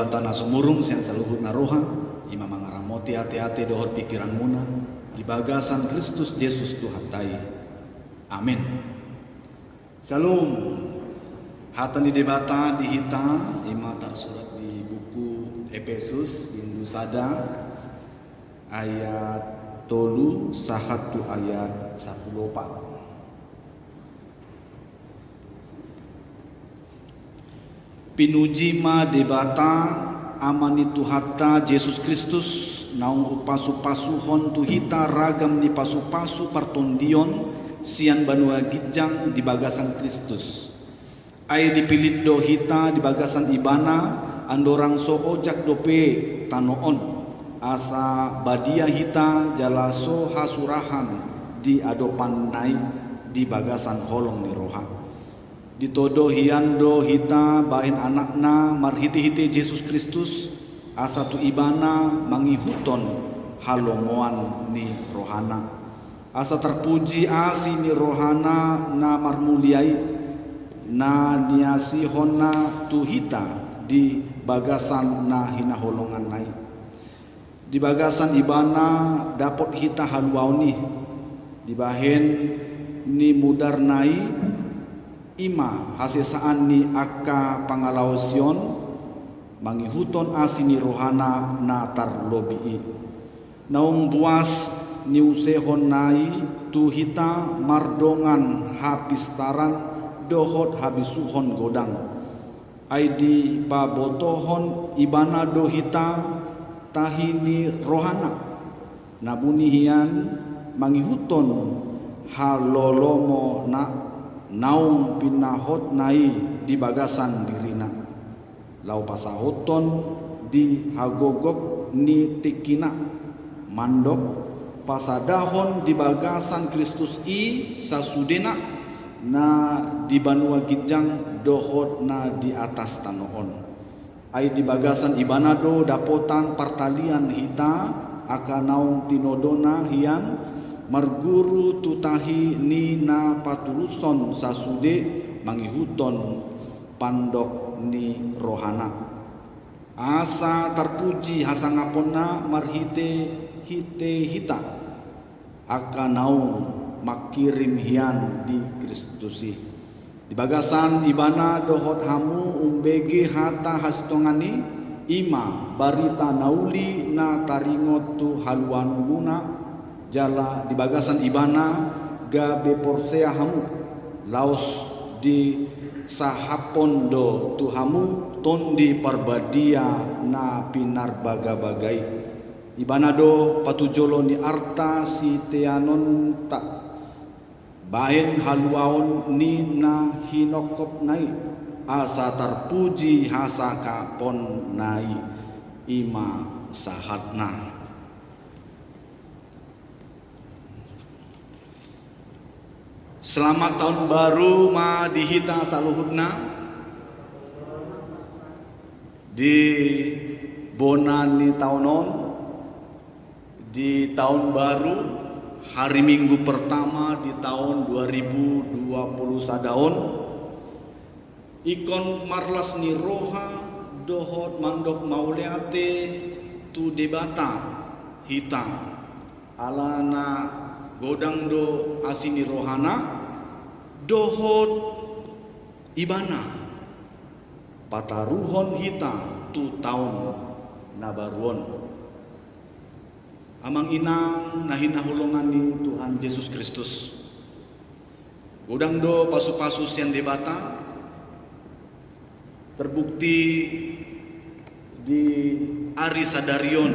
debata na sumurung sian saluhur na roha ima mangaramoti hati-hati dohor pikiran muna di bagasan Kristus Yesus Tuhatai. Amin. Shalom. Hatan di debata di hita ima tersurat di buku Efesus Indu Sada ayat tolu sahatu ayat 14. Pinujima debata amani tuhata Yesus Kristus naung upasu-pasu hon tuhita ragam di pasu-pasu partondion sian banua gijang di bagasan Kristus. Ai dipilih do hita di bagasan ibana andorang so ojak dope tanoon asa badia hita jalaso hasurahan di adopan naik di bagasan holong ni roha. Ditodo hiando hita bahin anakna marhiti-hiti Yesus Kristus asa tu ibana mangihuton halomoan ni rohana. Asa terpuji asi ni rohana na marmuliai na niasi hona tu hita di bagasan na hinaholongan nai. Di bagasan ibana dapot hita haluau ni dibahen ni mudar nai ima hasesaan ni aka pangalausion mangihuton asini rohana na tarlobii naung buas ni usehon nai tu hita mardongan hapistaran dohot habisuhon godang aidi babotohon ibana do hita tahini rohana nabuni hian mangihuton halolomo na naung pinahot nai di bagasan dirina lau pasahoton di hagogok ni tikina mandok pasadahon di bagasan Kristus i sasudena na di banua gijang dohot na di atas tanoon ai di bagasan ibanado dapotan partalian hita aka naung tinodona hian marguru tutahi ni na patuluson sasude mangihuton pandok ni rohana asa terpuji hasangaponna marhite hite hita aka naung makirim hian di Kristusi di bagasan ibana dohot hamu umbege hata hastongani ima barita nauli na taringot tu haluan luna jala di bagasan ibana gabe porsea hamu laos di sahapondo tuhamu tondi parbadia na pinar baga-bagai ibanado patujolo ni arta si teanon tak bahen haluaon ni na hinokop nai asa terpuji hasaka pon nai ima sahatna. Selamat tahun baru ma dihita saluhutna di bonani tahunon di tahun baru hari Minggu pertama di tahun 2020 sadaon ikon marlas ni roha dohot mandok mauleate tu debata hita alana godang do asini rohana dohot ibana pataruhon hita tu tahun nabaruon amang inang nahina hulungan ni Tuhan Yesus Kristus godang do pasu-pasus yang debata terbukti di Ari Sadarion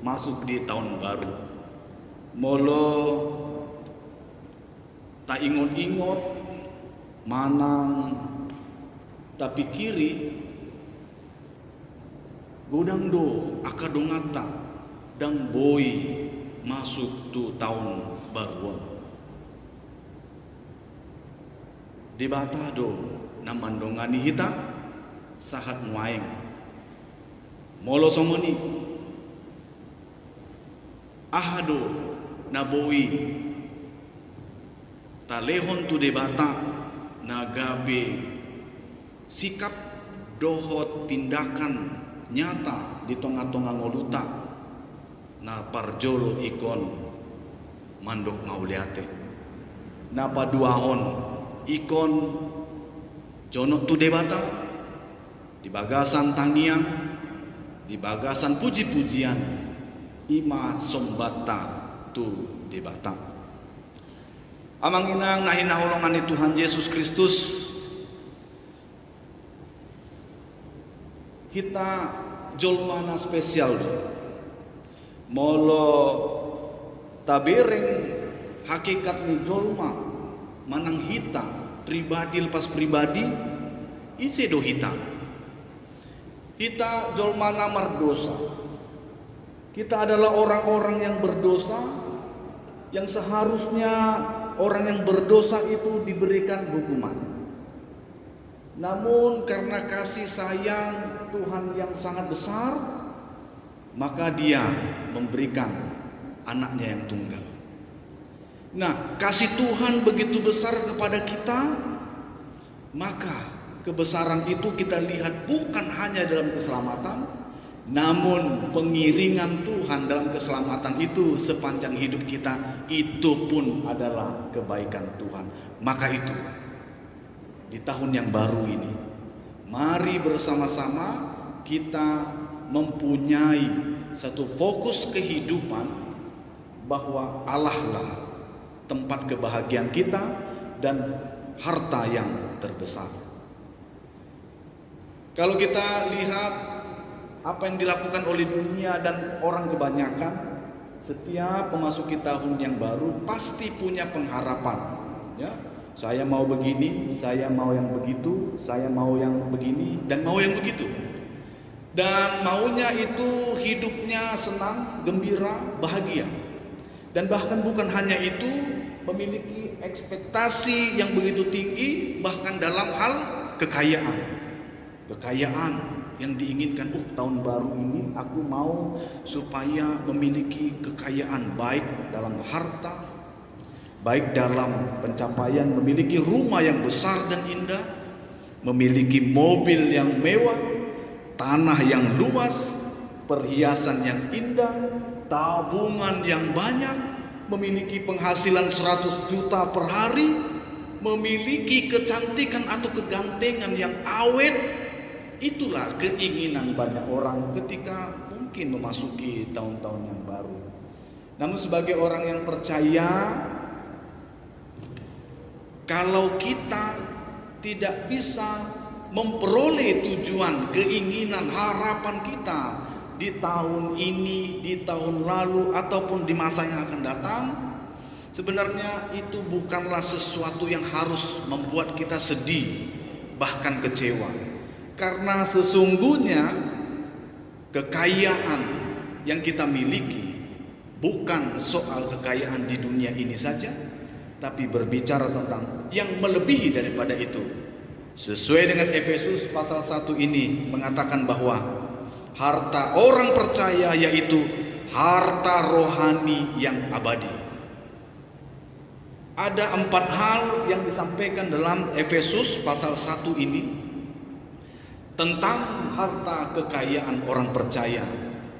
masuk di tahun baru molo tak ingot-ingot manang tapi kiri godang do akadongata dang boy masuk tu tahun baruan debata do namandongani hita sahat muaing molo songoni ahado naboi talehon tu debata nagabe sikap dohot tindakan nyata di tengah-tengah ngoluta na parjolo ikon mandok ngauliate na paduahon ikon jonok tu debata di bagasan tangiang, di bagasan puji-pujian ima sombata tu debata. Amang inang nahin naholongan Tuhan Yesus Kristus, kita jolmana spesial do. Molo tabereng hakikat ni jolma manang hita pribadi lepas pribadi ise do hita. Kita jolmana mardosa. Kita adalah orang-orang yang berdosa, yang seharusnya orang yang berdosa itu diberikan hukuman. Namun karena kasih sayang Tuhan yang sangat besar, maka Dia memberikan anaknya yang tunggal. Nah, kasih Tuhan begitu besar kepada kita, maka kebesaran itu kita lihat bukan hanya dalam keselamatan, namun pengiringan Tuhan dalam keselamatan itu sepanjang hidup kita, itu pun adalah kebaikan Tuhan. Maka itu di tahun yang baru ini, mari bersama-sama kita mempunyai satu fokus kehidupan bahwa Allah lah tempat kebahagiaan kita dan harta yang terbesar. Kalau kita lihat apa yang dilakukan oleh dunia dan orang kebanyakan, setiap memasuki tahun yang baru pasti punya pengharapan, ya. Saya mau begini, saya mau yang begitu, saya mau yang begini dan mau yang begitu. Dan maunya itu hidupnya senang, gembira, bahagia. Dan bahkan bukan hanya itu, memiliki ekspektasi yang begitu tinggi bahkan dalam hal kekayaan. Kekayaan yang diinginkan, tahun baru ini aku mau supaya memiliki kekayaan, baik dalam harta, baik dalam pencapaian, memiliki rumah yang besar dan indah, memiliki mobil yang mewah, tanah yang luas, perhiasan yang indah, tabungan yang banyak, memiliki penghasilan 100 juta per hari, memiliki kecantikan atau kegantengan yang awet. Itulah keinginan banyak orang ketika mungkin memasuki tahun-tahun yang baru. Namun sebagai orang yang percaya, kalau kita tidak bisa memperoleh tujuan, keinginan, harapan kita di tahun ini, di tahun lalu, ataupun di masa yang akan datang, sebenarnya itu bukanlah sesuatu yang harus membuat kita sedih, bahkan kecewa. Karena sesungguhnya kekayaan yang kita miliki bukan soal kekayaan di dunia ini saja, tapi berbicara tentang yang melebihi daripada itu. Sesuai dengan Efesus pasal 1 ini mengatakan bahwa harta orang percaya yaitu harta rohani yang abadi. Ada 4 hal yang disampaikan dalam Efesus pasal 1 ini tentang harta kekayaan orang percaya,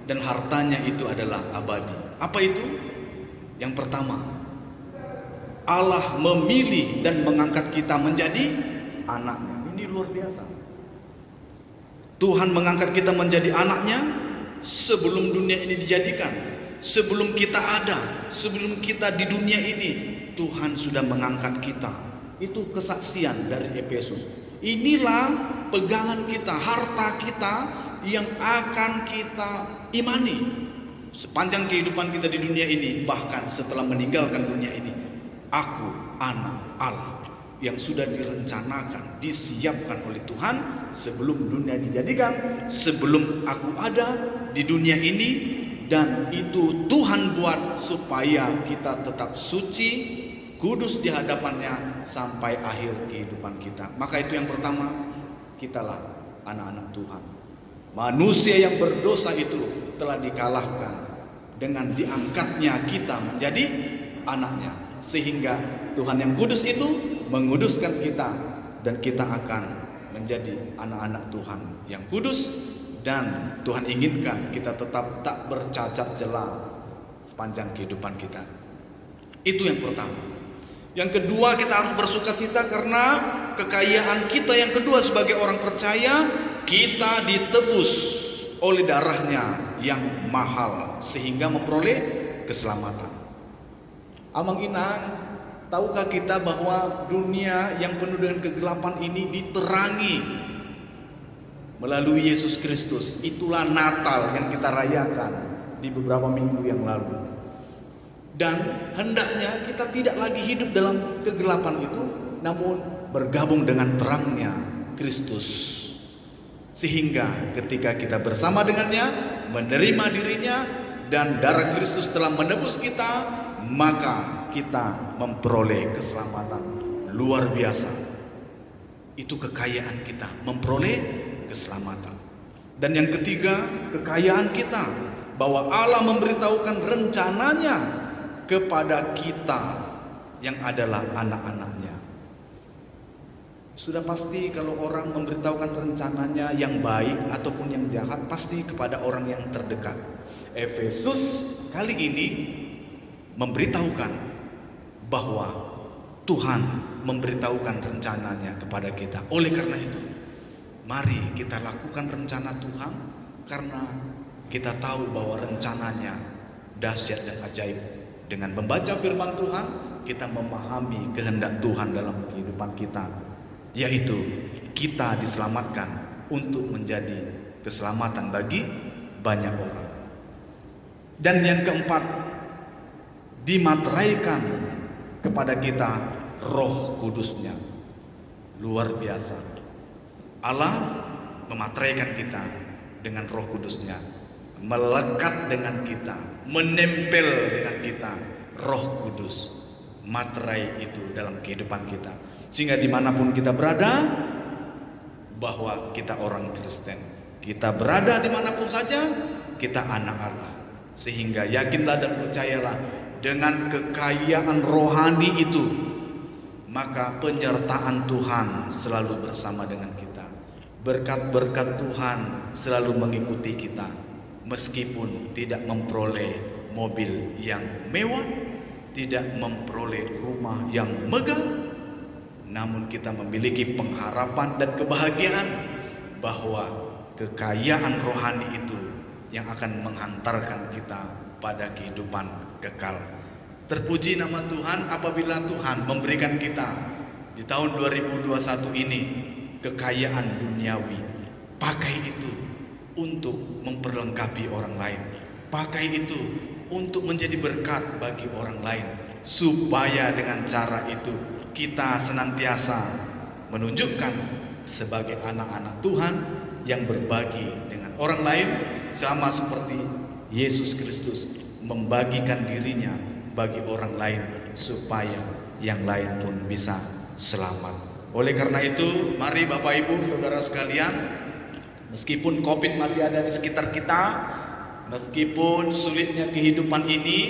dan hartanya itu adalah abadi. Apa itu? Yang pertama, Allah memilih dan mengangkat kita menjadi anaknya. Ini luar biasa. Tuhan mengangkat kita menjadi anaknya sebelum dunia ini dijadikan. Sebelum kita ada, sebelum kita di dunia ini, Tuhan sudah mengangkat kita. Itu kesaksian dari Efesus. Inilah pegangan kita, harta kita yang akan kita imani sepanjang kehidupan kita di dunia ini, bahkan setelah meninggalkan dunia ini. Aku anak Allah yang sudah direncanakan, disiapkan oleh Tuhan sebelum dunia dijadikan, sebelum aku ada di dunia ini, dan itu Tuhan buat supaya kita tetap suci, kudus di hadapannya sampai akhir kehidupan kita. Maka itu yang pertama, kitalah anak-anak Tuhan. Manusia yang berdosa itu telah dikalahkan dengan diangkatnya kita menjadi anaknya, sehingga Tuhan yang kudus itu menguduskan kita, dan kita akan menjadi anak-anak Tuhan yang kudus, dan Tuhan inginkan kita tetap tak bercacat celah sepanjang kehidupan kita. Itu yang pertama. Yang kedua, kita harus bersukacita karena kekayaan kita yang kedua sebagai orang percaya, kita ditebus oleh darahnya yang mahal sehingga memperoleh keselamatan. Amang Inang, tahukah kita bahwa dunia yang penuh dengan kegelapan ini diterangi melalui Yesus Kristus? Itulah Natal yang kita rayakan di beberapa minggu yang lalu. Dan hendaknya kita tidak lagi hidup dalam kegelapan itu, namun bergabung dengan terangnya Kristus. Sehingga ketika kita bersama dengannya, menerima dirinya, dan darah Kristus telah menebus kita, maka kita memperoleh keselamatan luar biasa. Itu kekayaan kita, memperoleh keselamatan. Dan yang ketiga, kekayaan kita, bahwa Allah memberitahukan rencananya kepada kita yang adalah anak-anaknya. Sudah pasti kalau orang memberitahukan rencananya yang baik ataupun yang jahat, pasti kepada orang yang terdekat. Efesus kali ini memberitahukan bahwa Tuhan memberitahukan rencananya kepada kita. Oleh karena itu, mari kita lakukan rencana Tuhan, karena kita tahu bahwa rencananya dahsyat dan ajaib. Dengan membaca firman Tuhan, kita memahami kehendak Tuhan dalam kehidupan kita, yaitu kita diselamatkan untuk menjadi keselamatan bagi banyak orang. Dan yang keempat, dimateraikan kepada kita Roh Kudus-Nya. Luar biasa. Allah memateraikan kita dengan Roh Kudus-Nya, melekat dengan kita, menempel dengan kita. Roh Kudus materai itu dalam kehidupan kita, sehingga dimanapun kita berada, bahwa kita orang Kristen, kita berada dimanapun saja, kita anak Allah. Sehingga yakinlah dan percayalah, dengan kekayaan rohani itu, maka penyertaan Tuhan selalu bersama dengan kita. Berkat-berkat Tuhan selalu mengikuti kita, meskipun tidak memperoleh mobil yang mewah, tidak memperoleh rumah yang megah, namun kita memiliki pengharapan dan kebahagiaan bahwa kekayaan rohani itu yang akan menghantarkan kita pada kehidupan kekal. Terpuji nama Tuhan apabila Tuhan memberikan kita di tahun 2021 ini kekayaan duniawi. Pakai itu untuk memperlengkapi orang lain. Pakai itu untuk menjadi berkat bagi orang lain, supaya dengan cara itu kita senantiasa menunjukkan sebagai anak-anak Tuhan yang berbagi dengan orang lain, sama seperti Yesus Kristus membagikan dirinya bagi orang lain supaya yang lain pun bisa selamat. Oleh karena itu, mari Bapak Ibu Saudara sekalian, meskipun Covid masih ada di sekitar kita, meskipun sulitnya kehidupan ini,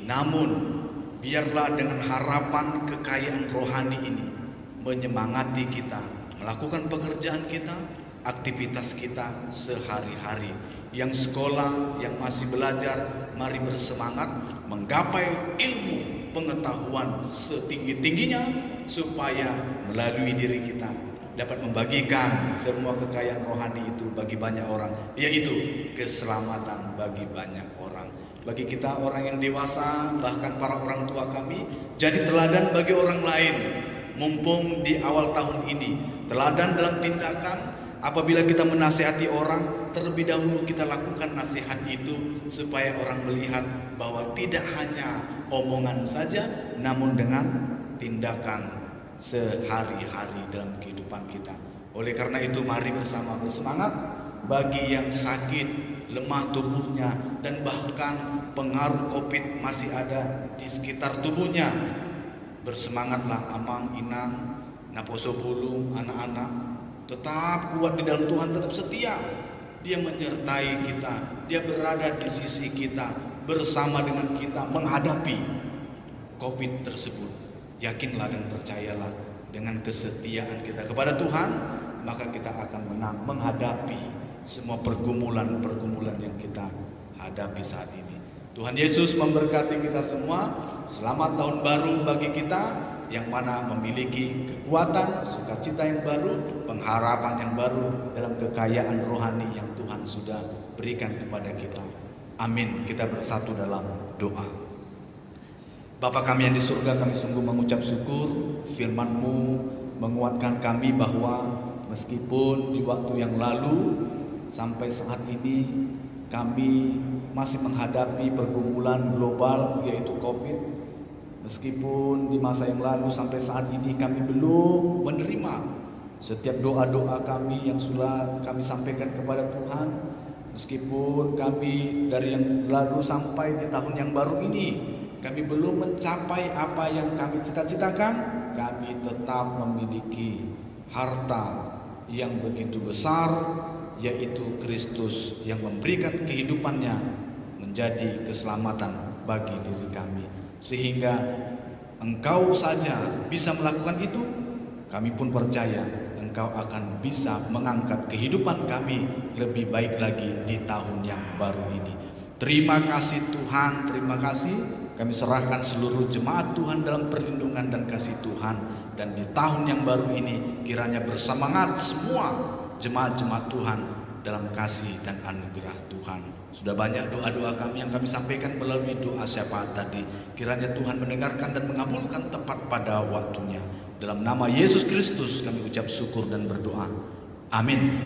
namun biarlah dengan harapan kekayaan rohani ini menyemangati kita melakukan pekerjaan kita, aktivitas kita sehari-hari. Yang sekolah, yang masih belajar, mari bersemangat menggapai ilmu pengetahuan setinggi-tingginya, supaya melalui diri kita dapat membagikan semua kekayaan rohani itu bagi banyak orang, yaitu keselamatan bagi banyak orang. Bagi kita orang yang dewasa, bahkan para orang tua kami, jadi teladan bagi orang lain. Mumpung di awal tahun ini, teladan dalam tindakan. Apabila kita menasihati orang, terlebih dahulu kita lakukan nasihat itu supaya orang melihat bahwa tidak hanya omongan saja, namun dengan tindakan sehari-hari dalam kehidupan kita. Oleh karena itu, mari bersama bersemangat. Bagi yang sakit, lemah tubuhnya, dan bahkan pengaruh Covid masih ada di sekitar tubuhnya, bersemangatlah Amang, Inang, Naposo Bulung, anak-anak. Tetap kuat di dalam Tuhan, tetap setia. Dia menyertai kita, dia berada di sisi kita, bersama dengan kita menghadapi Covid tersebut. Yakinlah dan percayalah, dengan kesetiaan kita kepada Tuhan, maka kita akan menang menghadapi semua pergumulan-pergumulan yang kita hadapi saat ini. Tuhan Yesus memberkati kita semua. Selamat tahun baru bagi kita yang mana memiliki kekuatan, sukacita yang baru, pengharapan yang baru dalam kekayaan rohani yang Tuhan sudah berikan kepada kita. Amin. Kita bersatu dalam doa. Bapa kami yang di surga, kami sungguh mengucap syukur. Firman-Mu menguatkan kami bahwa meskipun di waktu yang lalu sampai saat ini kami masih menghadapi pergumulan global yaitu COVID. Meskipun di masa yang lalu sampai saat ini kami belum menerima setiap doa-doa kami yang sudah kami sampaikan kepada Tuhan. Meskipun kami dari yang lalu sampai di tahun yang baru ini kami belum mencapai apa yang kami cita-citakan, kami tetap memiliki harta yang begitu besar, yaitu Kristus yang memberikan kehidupannya menjadi keselamatan bagi diri kami. Sehingga Engkau saja bisa melakukan itu, kami pun percaya Engkau akan bisa mengangkat kehidupan kami lebih baik lagi di tahun yang baru ini. Terima kasih Tuhan, terima kasih. Kami serahkan seluruh jemaat Tuhan dalam perlindungan dan kasih Tuhan. Dan di tahun yang baru ini kiranya bersemangat semua jemaat-jemaat Tuhan dalam kasih dan anugerah Tuhan. Sudah banyak doa-doa kami yang kami sampaikan melalui doa syafaat tadi. Kiranya Tuhan mendengarkan dan mengabulkan tepat pada waktunya. Dalam nama Yesus Kristus kami ucap syukur dan berdoa. Amin.